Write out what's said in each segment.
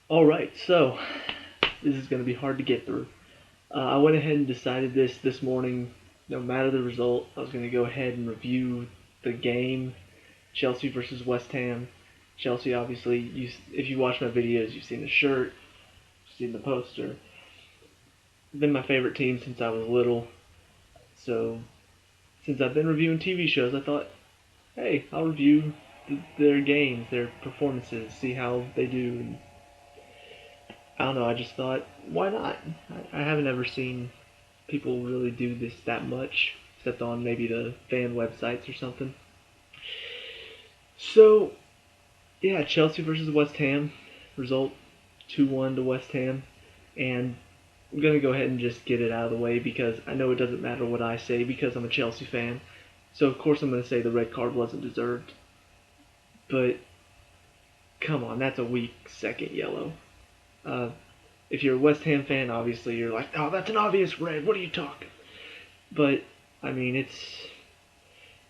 All right, so this is going to be hard to get through. I went ahead and decided this morning. No matter the result, I was going to go ahead and review the game, Chelsea versus West Ham. Chelsea, obviously, if you watch my videos, you've seen the shirt, you've seen the poster. Been my favorite team since I was little. So since I've been reviewing TV shows, I thought, hey, I'll review their games, their performances, see how they do. And I don't know. I just thought, why not? I haven't ever seen people really do this that much, except on maybe the fan websites or something. So yeah, Chelsea versus West Ham. Result 2-1 to West Ham, and I'm gonna go ahead and just get it out of the way because I know it doesn't matter what I say because I'm a Chelsea fan. So of course I'm gonna say the red card wasn't deserved, but come on, that's a weak second yellow. Uh, if you're a West Ham fan, obviously you're like, oh, that's an obvious red. What are you talking? But I mean,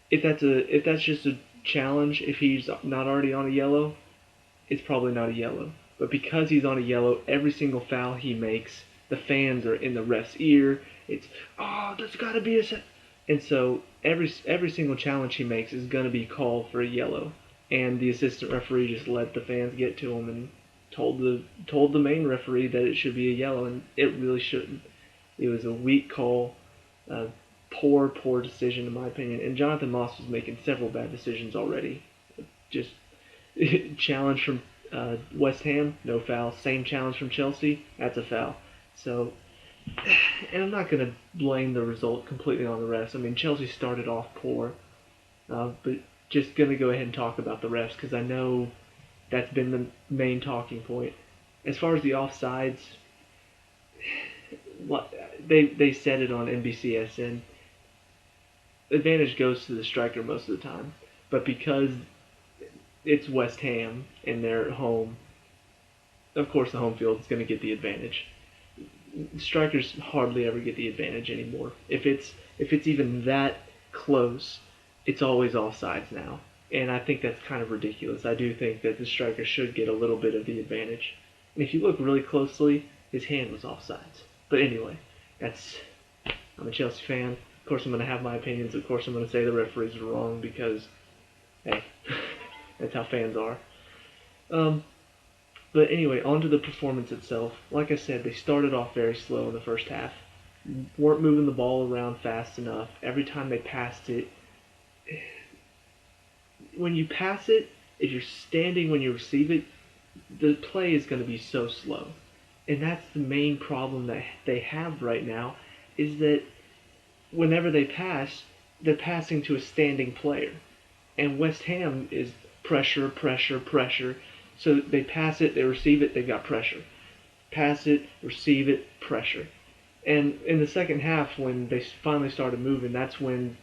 if that's just a challenge, if he's not already on a yellow, it's probably not a yellow. But because he's on a yellow, every single foul he makes, the fans are in the ref's ear. It's that's got to be a set. And so every single challenge he makes is gonna be called for a yellow. And the assistant referee just let the fans get to him and told the main referee that it should be a yellow, and it really shouldn't. It was a weak call, a poor decision in my opinion. And Jonathan Moss was making several bad decisions already. Just challenge from West Ham, no foul. Same challenge from Chelsea, that's a foul. So, and I'm not going to blame the result completely on the refs. I mean, Chelsea started off poor, but just going to go ahead and talk about the refs because I know that's been the main talking point. As far as the offsides, they said it on NBCSN. Advantage goes to the striker most of the time, but because it's West Ham and they're at home, of course the home field is going to get the advantage. Strikers hardly ever get the advantage anymore. If it's even that close, it's always offsides now, and I think that's kind of ridiculous. I do think that the striker should get a little bit of the advantage. And if you look really closely, his hand was offsides. But anyway, that's I'm a Chelsea fan. Of course, I'm going to have my opinions. Of course, I'm going to say the referees are wrong because, hey, that's how fans are. Um, but anyway, on to the performance itself. Like I said, they started off very slow in the first half. Weren't moving the ball around fast enough. Every time they passed it, when you pass it, if you're standing when you receive it, the play is going to be so slow. And that's the main problem that they have right now is that whenever they pass, they're passing to a standing player. And West Ham is pressure, pressure, pressure. So they pass it, they receive it, they've got pressure. Pass it, receive it, pressure. And in the second half, when they finally started moving, that's when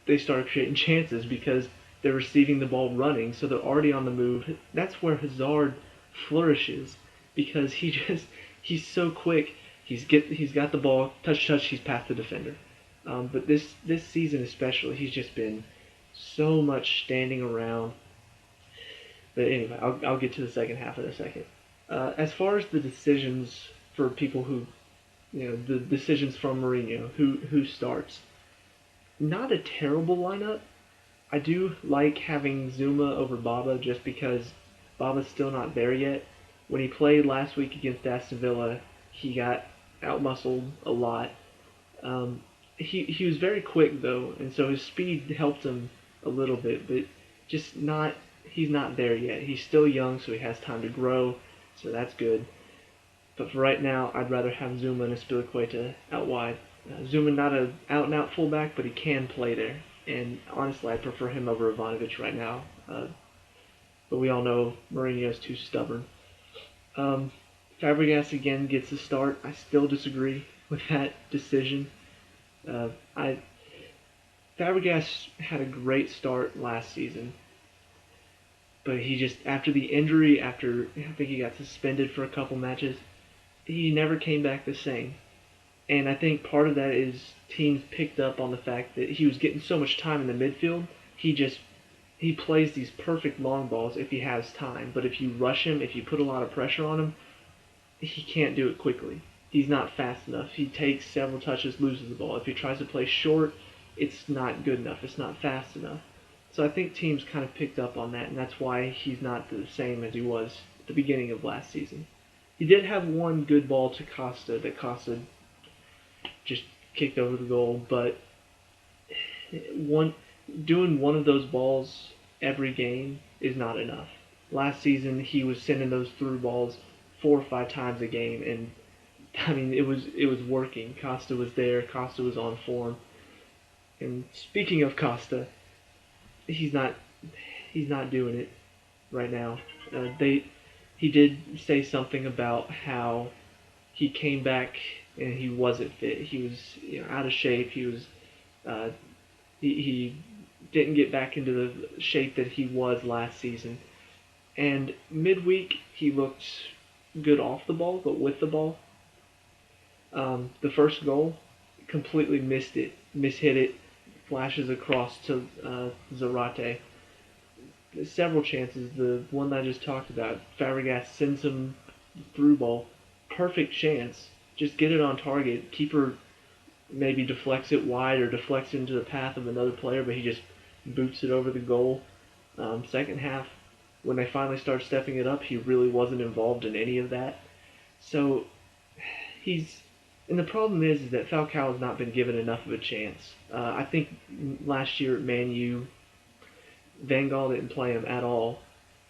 they started creating chances because they're receiving the ball running, so they're already on the move. That's where Hazard flourishes because he's so quick. He's got the ball, touch, he's past the defender. But this season especially, he's just been so much standing around. But anyway, I'll get to the second half in a second. As far as the decisions for people who, the decisions from Mourinho, who starts, not a terrible lineup. I do like having Zuma over Baba just because Baba's still not there yet. When he played last week against Aston Villa, he got outmuscled a lot. He was very quick though, and so his speed helped him a little bit, but just not he's not there yet. He's still young, so he has time to grow, so that's good. But for right now, I'd rather have Zuma and Aspilicueta out wide. Zuma not a out and out fullback, but he can play there, and honestly, I prefer him over Ivanovic right now. But we all know Mourinho's too stubborn. Um, Fabregas again gets the start. I still disagree with that decision. I Fabregas had a great start last season, but he just after the injury, after I think he got suspended for a couple matches, he never came back the same. And I think part of that is teams picked up on the fact that he was getting so much time in the midfield. He plays these perfect long balls if he has time, but if you rush him, if you put a lot of pressure on him, he can't do it quickly. He's not fast enough. He takes several touches, loses the ball. If he tries to play short, it's not good enough. It's not fast enough. So I think teams kind of picked up on that, and that's why he's not the same as he was at the beginning of last season. He did have one good ball to Costa that Costa just kicked over the goal, but doing one of those balls every game is not enough. Last season he was sending those through balls 4 or 5 times a game, and I mean it was working. Costa was there. Costa was on form. And speaking of Costa, he's not doing it right now. He did say something about how he came back and he wasn't fit. He was out of shape. He didn't get back into the shape that he was last season. And midweek he looked good off the ball, but with the ball, the first goal, completely mishit it, flashes across to Zarate. Several chances. The one that I just talked about, Fabregas sends him through ball, perfect chance. Just get it on target. Keeper maybe deflects it wide or deflects into the path of another player, but he just boots it over the goal. Second half, when they finally start stepping it up, he really wasn't involved in any of that. So and the problem is that Falcao has not been given enough of a chance. I think last year at Man U, Van Gaal didn't play him at all,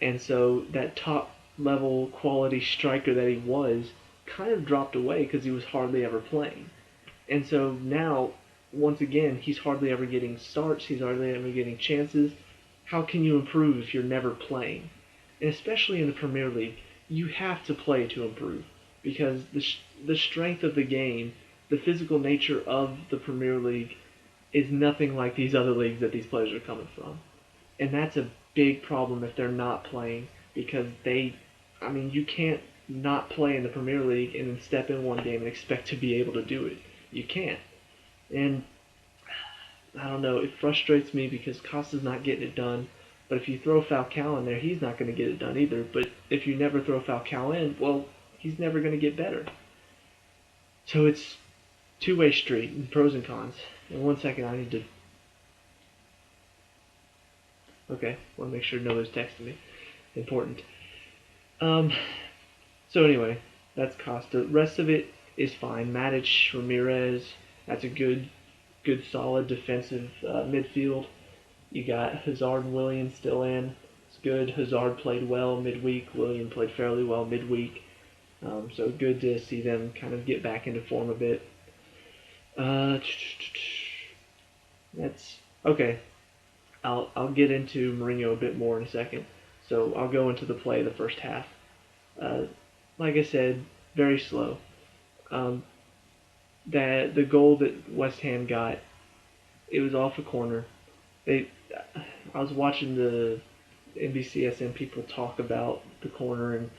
and so that top level quality striker that he was kind of dropped away because he was hardly ever playing. And so now, once again, he's hardly ever getting starts, he's hardly ever getting chances. How can you improve if you're never playing? And especially in the Premier League, you have to play to improve, because the strength of the game, the physical nature of the Premier League is nothing like these other leagues that these players are coming from. And that's a big problem if they're not playing, because you can't not play in the Premier League and then step in one game and expect to be able to do it. You can't. And I don't know, it frustrates me because Costa's not getting it done. But if you throw Falcao in there, he's not going to get it done either. But if you never throw Falcao in, well, he's never going to get better. So it's two-way street, and pros and cons. In 1 second, I need to... Okay, want to make sure nobody's texting me. Important. So anyway, that's Costa. Rest of it is fine. Matic, Ramirez, that's a good, solid defensive midfield. You got Hazard and Willian still in. It's good. Hazard played well midweek. Willian played fairly well midweek. So good to see them kind of get back into form a bit. That's okay. I'll get into Mourinho a bit more in a second. So I'll go into the play of the first half. Like I said, very slow. The goal that West Ham got, it was off a corner. I was watching the NBCSN people talk about the corner and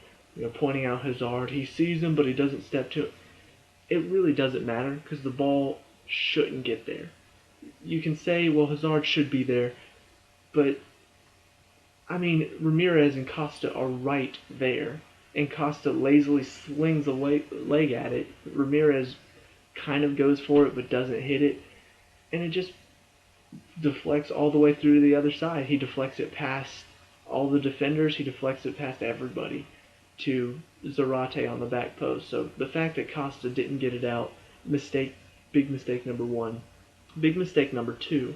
pointing out Hazard. He sees him, but he doesn't step to it. It really doesn't matter because the ball shouldn't get there. You can say, well, Hazard should be there, but Ramirez and Costa are right there, and Costa lazily slings a leg at it. Ramirez kind of goes for it but doesn't hit it, and it just deflects all the way through to the other side. He deflects it past all the defenders. He deflects it past everybody to Zarate on the back post. So the fact that Costa didn't get it out, big mistake number one. Big mistake number two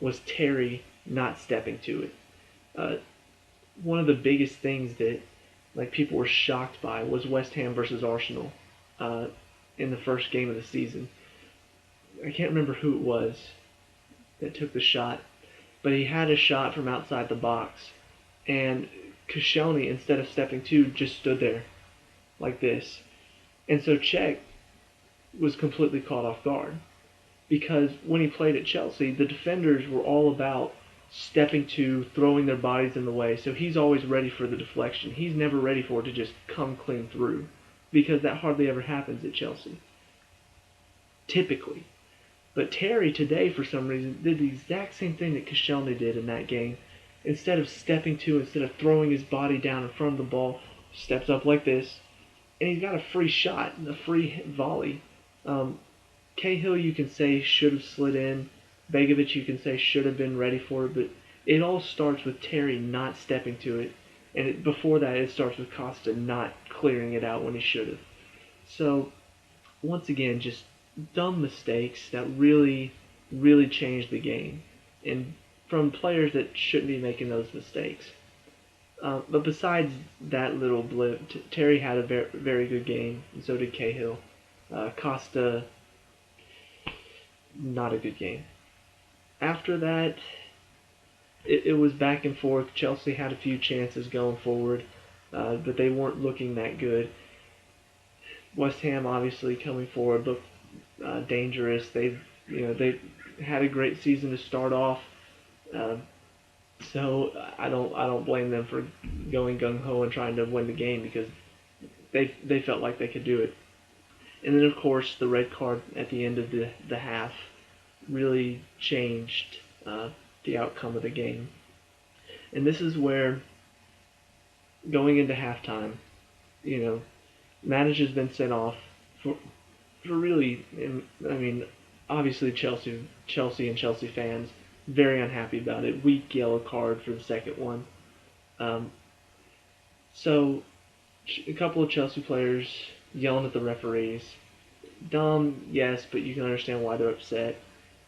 was Terry not stepping to it. One of the biggest things that people were shocked by was West Ham versus Arsenal in the first game of the season. I can't remember who it was that took the shot, but he had a shot from outside the box, and Koscielny, instead of stepping to, just stood there like this. And so Cech was completely caught off guard, because when he played at Chelsea, the defenders were all about stepping to, throwing their bodies in the way, so he's always ready for the deflection. He's never ready for it to just come clean through, because that hardly ever happens at Chelsea, typically. But Terry today, for some reason, did the exact same thing that Koscielny did in that game. Instead of stepping to, instead of throwing his body down in front of the ball, steps up like this, and he's got a free shot, a free volley. Um, Cahill, you can say, should have slid in. Begovic, you can say, should have been ready for it. But it all starts with Terry not stepping to it. And before that, it starts with Costa not clearing it out when he should have. So, once again, just dumb mistakes that really, really changed the game. And from players that shouldn't be making those mistakes. But besides that little blip, Terry had a very, very good game, and so did Cahill. Costa, not a good game. After that, it was back and forth. Chelsea had a few chances going forward, but they weren't looking that good. West Ham obviously coming forward looked dangerous. They had a great season to start off, uh, so I don't blame them for going gung ho and trying to win the game because they felt like they could do it. And then of course the red card at the end of the half really changed the outcome of the game. And this is where going into halftime, you know, Matic has been sent off for really, I mean, obviously Chelsea and Chelsea fans very unhappy about it. Weak yellow card for the second one. Um, so a couple of Chelsea players yelling at the referees. Dumb, yes, but you can understand why they're upset.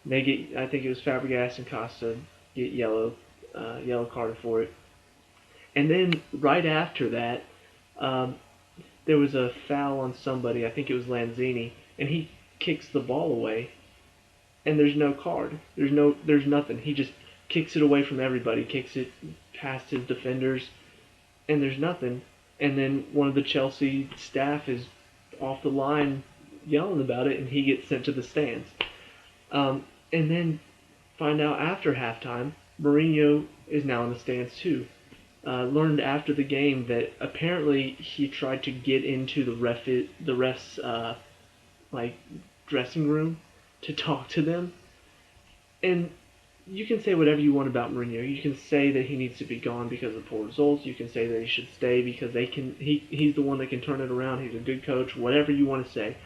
They get, I think it was Fabregas and Costa get yellow carded for it. And then right after that, um, there was a foul on somebody. I think it was Lanzini, and he kicks the ball away, and there's no card. There's nothing. He just kicks it away from everybody, kicks it past his defenders, and there's nothing. And then one of the Chelsea staff is off the line yelling about it, and he gets sent to the stands. And then find out after halftime, Mourinho is now in the stands too. Learned after the game that apparently he tried to get into the refs like dressing room to talk to them. And you can say whatever you want about Mourinho. You can say that he needs to be gone because of poor results. You can say that he should stay because he's the one that can turn it around. He's a good coach. Whatever you want to say.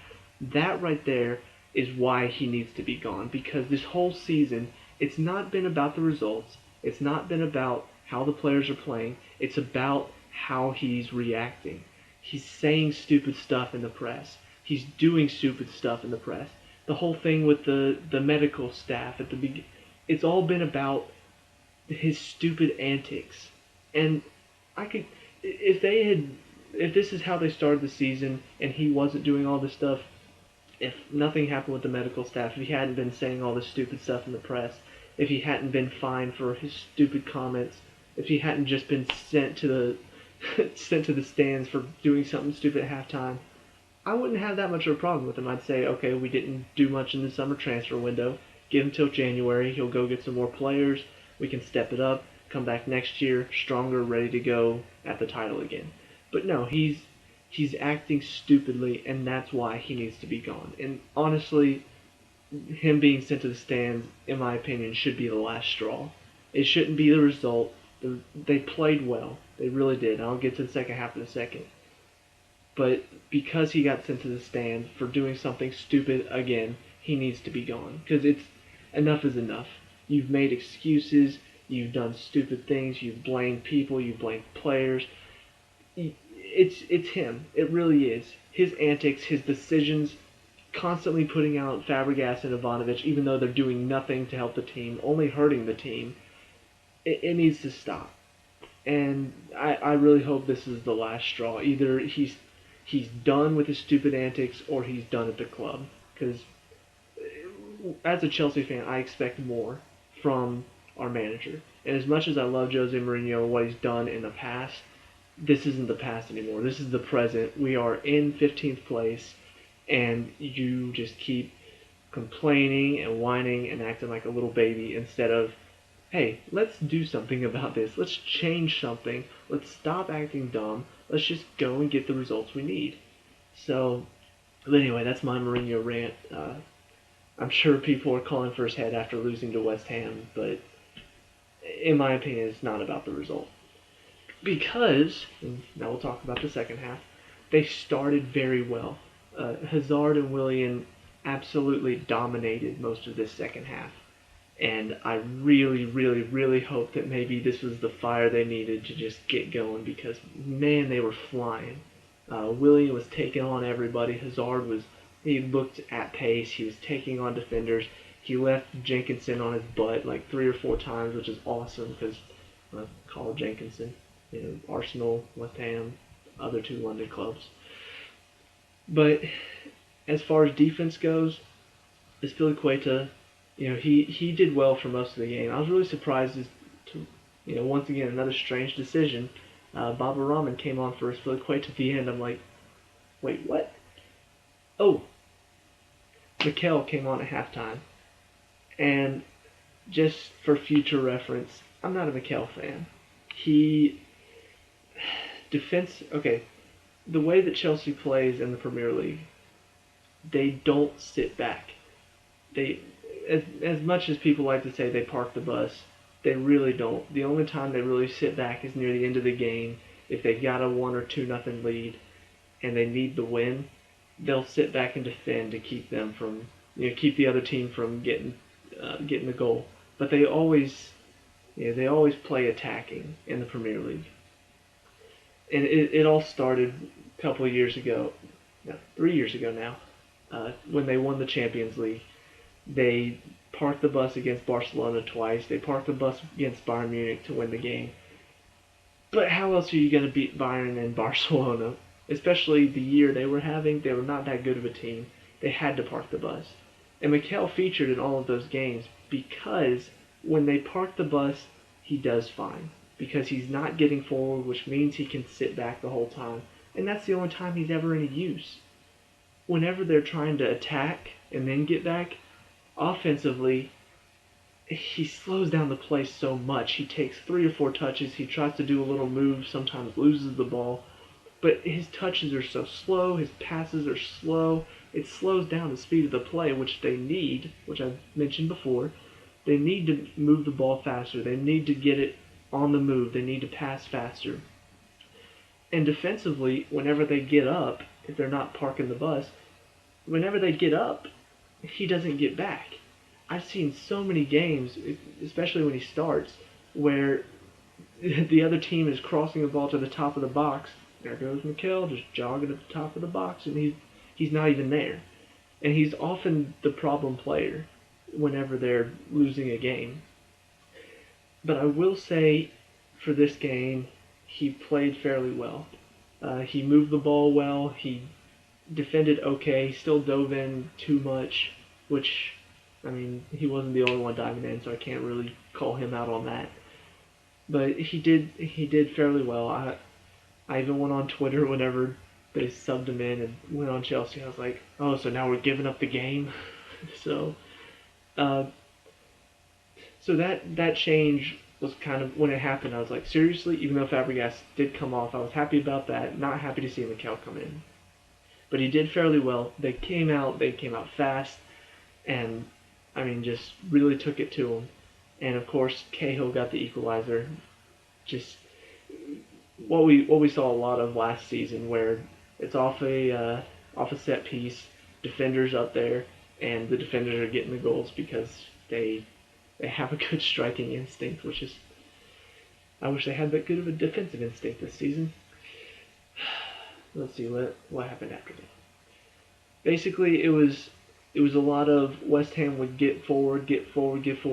That right there is why he needs to be gone, because this whole season it's not been about the results. It's not been about how the players are playing. It's about how he's reacting. He's saying stupid stuff in the press. He's doing stupid stuff in the press. The whole thing with the medical staff at the beginning, it's all been about his stupid antics. And I could, if this is how they started the season and he wasn't doing all this stuff, if nothing happened with the medical staff, if he hadn't been saying all this stupid stuff in the press, if he hadn't been fined for his stupid comments, if he hadn't just been sent to the stands for doing something stupid at halftime, I wouldn't have that much of a problem with him. I'd say, okay, we didn't do much in the summer transfer window. Give him till January. He'll go get some more players. We can step it up. Come back next year, stronger, ready to go at the title again. But no, he's acting stupidly, and that's why he needs to be gone. And honestly, him being sent to the stands, in my opinion, should be the last straw. It shouldn't be the result. They played well. They really did. I'll get to the second half in a second. But because he got sent to the stands for doing something stupid again, he needs to be gone. Because enough is enough. You've made excuses. You've done stupid things. You've blamed people. You've blamed players. It's him. It really is. His antics, his decisions, constantly putting out Fabregas and Ivanovic, even though they're doing nothing to help the team, only hurting the team. It needs to stop. And I really hope this is the last straw. Either he's done with his stupid antics or he's done at the club. Because as a Chelsea fan, I expect more from our manager. And as much as I love Jose Mourinho and what he's done in the past, this isn't the past anymore. This is the present. We are in 15th place, and you just keep complaining and whining and acting like a little baby instead of, hey, let's do something about this. Let's change something. Let's stop acting dumb. Let's just go and get the results we need. So, but anyway, that's my Mourinho rant. I'm sure people are calling for his head after losing to West Ham, but in my opinion, it's not about the result. Because, and now we'll talk about the second half, they started very well. Hazard and Willian absolutely dominated most of this second half. And I really, really, really hope that maybe this was the fire they needed to just get going because, man, they were flying. Willian was taking on everybody. He looked at pace. He was taking on defenders. He left Jenkinson on his butt like 3 or 4 times, which is awesome because Carl Jenkinson, Arsenal, West Ham, other 2 London clubs. But as far as defense goes, Azpilicueta, he did well for most of the game. I was really surprised to, once again, another strange decision. Baba Rahman came on for Azpilicueta at the end. I'm like, wait, what? Oh, Mikel came on at halftime. And just for future reference, I'm not a Mikel fan. Okay, the way that Chelsea plays in the Premier League, they don't sit back. As much as people like to say they park the bus, they really don't. The only time they really sit back is near the end of the game. If they've got a 1 or 2 nothing lead and they need the win, they'll sit back and defend to keep them from, keep the other team from getting the goal. But they always play attacking in the Premier League. And it all started a couple of years ago, 3 years ago now, when they won the Champions League. They parked the bus against Barcelona twice. They parked the bus against Bayern Munich to win the game. But how else are you going to beat Bayern and Barcelona? Especially the year they were having, they were not that good of a team. They had to park the bus. And Mikel featured in all of those games because when they park the bus, he does fine. Because he's not getting forward, which means he can sit back the whole time. And that's the only time he's ever any use. Whenever they're trying to attack and then get back, offensively, he slows down the play so much. He takes 3 or 4 touches. He tries to do a little move, sometimes loses the ball. But his touches are so slow. His passes are slow. It slows down the speed of the play, which they need, which I've mentioned before. They need to move the ball faster. They need to get it on the move. They need to pass faster. And defensively, whenever they get up, if they're not parking the bus, whenever they get up, he doesn't get back. I've seen so many games, especially when he starts, where the other team is crossing the ball to the top of the box. There goes Mikel, just jogging at the top of the box, and he's not even there. And he's often the problem player whenever they're losing a game. But I will say, for this game, he played fairly well. He moved the ball well. He defended okay. He still dove in too much, which, he wasn't the only one diving in, so I can't really call him out on that. But he did fairly well. I even went on Twitter whenever they subbed him in and went on Chelsea. I was like, oh, so now we're giving up the game? So that change was kind of, when it happened, I was like, seriously? Even though Fabregas did come off, I was happy about that. Not happy to see Mikel come in. But he did fairly well. They came out fast, and, just really took it to him. And, of course, Cahill got the equalizer. Just what we saw a lot of last season, where it's off a set piece, defenders up there, and the defenders are getting the goals because they have a good striking instinct, which is, I wish they had that good of a defensive instinct this season. Let's see what happened after that. Basically, it was a lot of West Ham would get forward,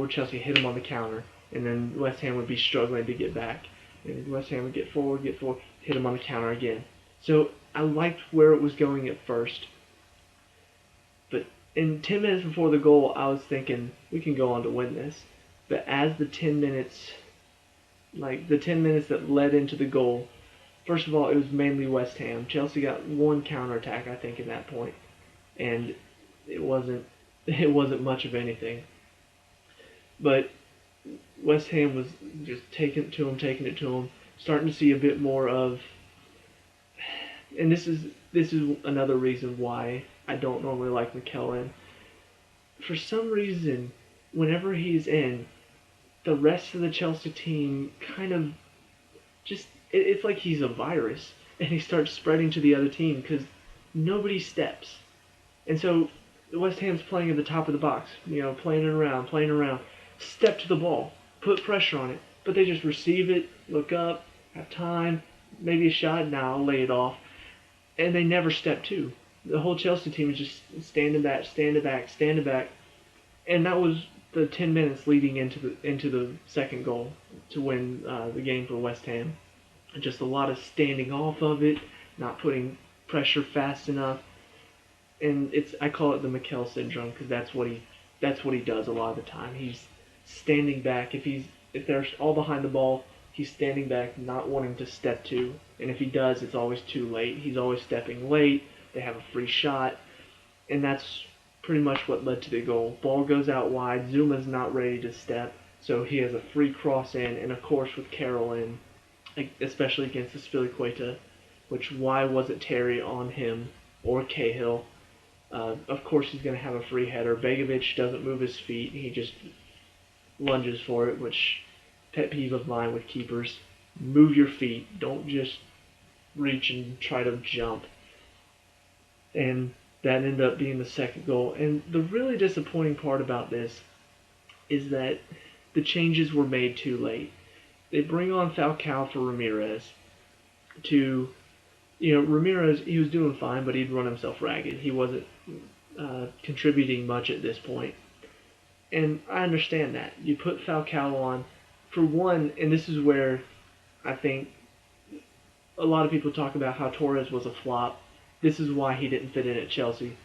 Chelsea hit them on the counter, and then West Ham would be struggling to get back. And West Ham would get forward, hit them on the counter again. So I liked where it was going at first. But in 10 minutes before the goal, I was thinking, we can go on to win this. But as the 10 minutes that led into the goal, first of all, it was mainly West Ham. Chelsea got one counterattack, I think, at that point. And it wasn't much of anything. But West Ham was just taking it to him, starting to see a bit more of, and this is another reason why I don't normally like Mikel in. For some reason, whenever he's in, the rest of the Chelsea team kind of just, it's like he's a virus. and he starts spreading to the other team because nobody steps. And so West Ham's playing at the top of the box, playing it around, playing around. Step to the ball, put pressure on it, but they just receive it, look up, have time, maybe a shot, now I'll lay it off, and they never step to. The whole Chelsea team is just standing back, standing back, standing back, and that was the 10 minutes leading into the second goal to win the game for West Ham. Just a lot of standing off of it, not putting pressure fast enough, and I call it the Mikel syndrome because that's what he does a lot of the time. He's standing back. If they're all behind the ball, he's standing back, not wanting to step to, and if he does, it's always too late. He's always stepping late. They have a free shot, and that's pretty much what led to the goal. Ball goes out wide. Zuma's not ready to step, so he has a free cross in, and of course with Carroll in, especially against the Spilicueta, which why wasn't Terry on him or Cahill? Of course he's going to have a free header. Begovic doesn't move his feet. He just lunges for it, which pet peeve of mine with keepers. Move your feet. Don't just reach and try to jump. And that ended up being the second goal. And the really disappointing part about this is that the changes were made too late. They bring on Falcao for Ramirez Ramirez, he was doing fine, but he'd run himself ragged. He wasn't contributing much at this point. And I understand that. You put Falcao on, for one, and this is where I think a lot of people talk about how Torres was a flop. This is why he didn't fit in at Chelsea.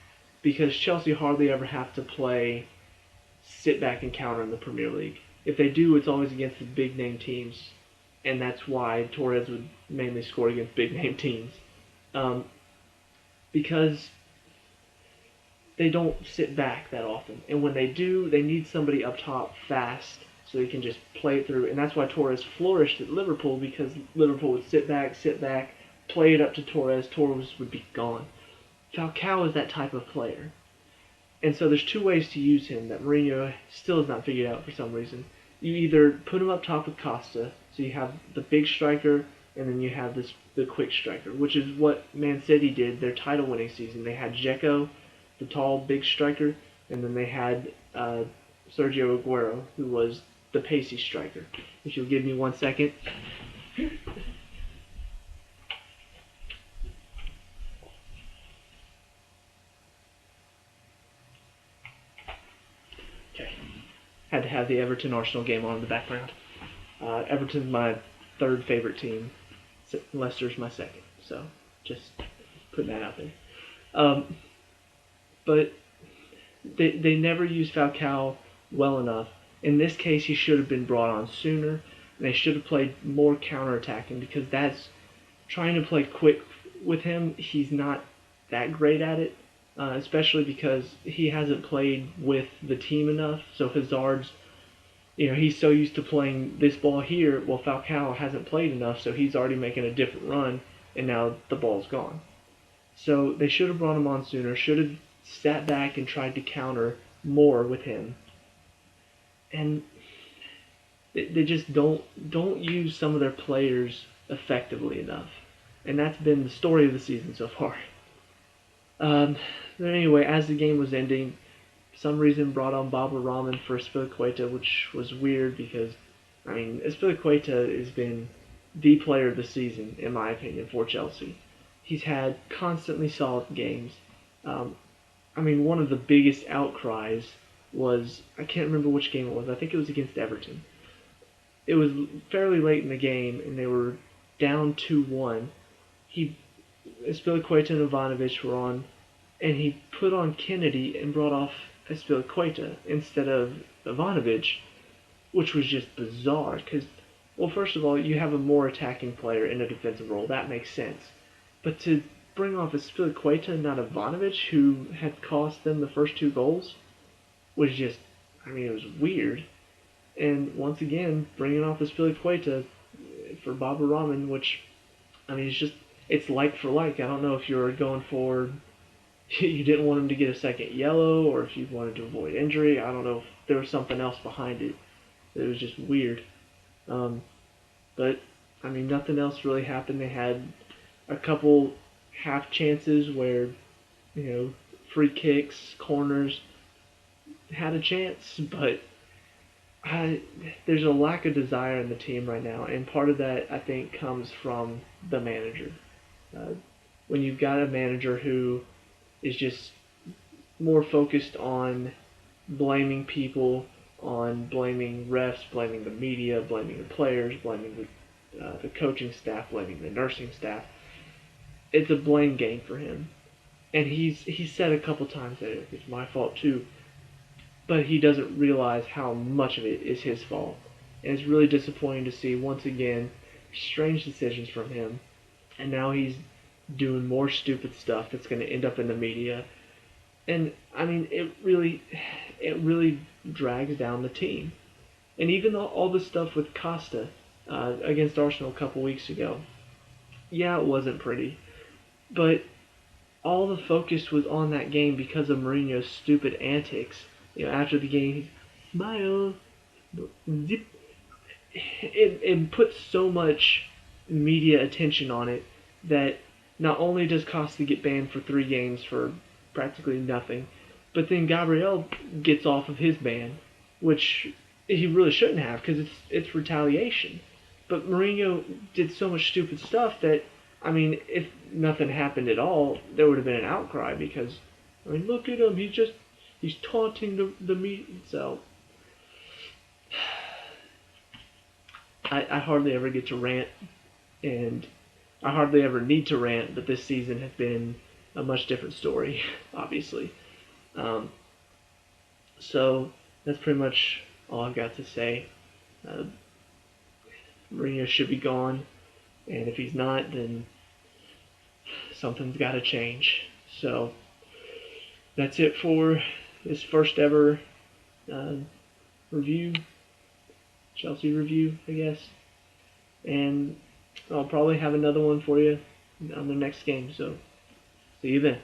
Because Chelsea hardly ever have to play sit back and counter in the Premier League. If they do, it's always against the big name teams. And that's why Torres would mainly score against big name teams. Because they don't sit back that often. And when they do, they need somebody up top fast so they can just play it through. And that's why Torres flourished at Liverpool, because Liverpool would sit back, play it up to Torres. Torres would be gone. Falcao is that type of player. And so there's two ways to use him that Mourinho still has not figured out for some reason. You either put him up top with Costa, so you have the big striker, and then you have the quick striker, which is what Man City did their title-winning season. They had Dzeko, the tall, big striker, and then they had Sergio Aguero, who was the pacey striker. If you'll give me 1 second. Okay. Had to have the Everton-Arsenal game on in the background. Everton's my third favorite team. Leicester's my second. So, just putting that out there. But they never used Falcao well enough. In this case, he should have been brought on sooner. And they should have played more counterattacking, because that's trying to play quick with him. He's not that great at it, especially because he hasn't played with the team enough. So Hazard's, he's so used to playing this ball here. Well, Falcao hasn't played enough, so he's already making a different run, and now the ball's gone. So they should have brought him on sooner. Should have sat back and tried to counter more with him. And they just don't use some of their players effectively enough. And that's been the story of the season so far. But anyway, as the game was ending, for some reason brought on Baba Rahman for Spilicueta, which was weird because, Spilicueta has been the player of the season, in my opinion, for Chelsea. He's had constantly solid games. One of the biggest outcries was, I can't remember which game it was. I think it was against Everton. It was fairly late in the game, and they were down 2-1. Spilicueta and Ivanovic were on, and he put on Kennedy and brought off Spilicueta instead of Ivanovic, which was just bizarre. Because, well, first of all, you have a more attacking player in a defensive role. That makes sense. But to bring off Spilicueta and not Ivanovic, who had cost them the first two goals, was just, it was weird. And once again, bringing off Spilicueta for Baba Rahman, which, it's like for like. I don't know if you were going for, you didn't want him to get a second yellow, or if you wanted to avoid injury. I don't know if there was something else behind it. It was just weird. But, nothing else really happened. They had a couple half chances where, free kicks, corners, had a chance, but I, there's a lack of desire in the team right now, and part of that I think comes from the manager. Uh, when you've got a manager who is just more focused on blaming people, on blaming refs, blaming the media, blaming the players, blaming the coaching staff, blaming the nursing staff, it's a blame game for him. And he's said a couple times that it's my fault too, but he doesn't realize how much of it is his fault. And it's really disappointing to see once again strange decisions from him, and now he's doing more stupid stuff that's going to end up in the media. And I mean, it really drags down the team. And even all the stuff with Costa against Arsenal a couple weeks ago, yeah, it wasn't pretty, but all the focus was on that game because of Mourinho's stupid antics. After the game, he's smile, zip. It puts so much media attention on it that not only does Costa get banned for 3 games for practically nothing, but then Gabriel gets off of his ban, which he really shouldn't have because it's retaliation. But Mourinho did so much stupid stuff that, I mean, if nothing happened at all, there would have been an outcry because, I mean, look at him, he's taunting the media. So I hardly ever get to rant, and I hardly ever need to rant, but this season has been a much different story, obviously. Um, so that's pretty much all I've got to say. Uh, Mourinho should be gone, and if he's not, then something's got to change. So that's it for this first ever uh, review, Chelsea review, I guess. And I'll probably have another one for you on the next game. So see you then.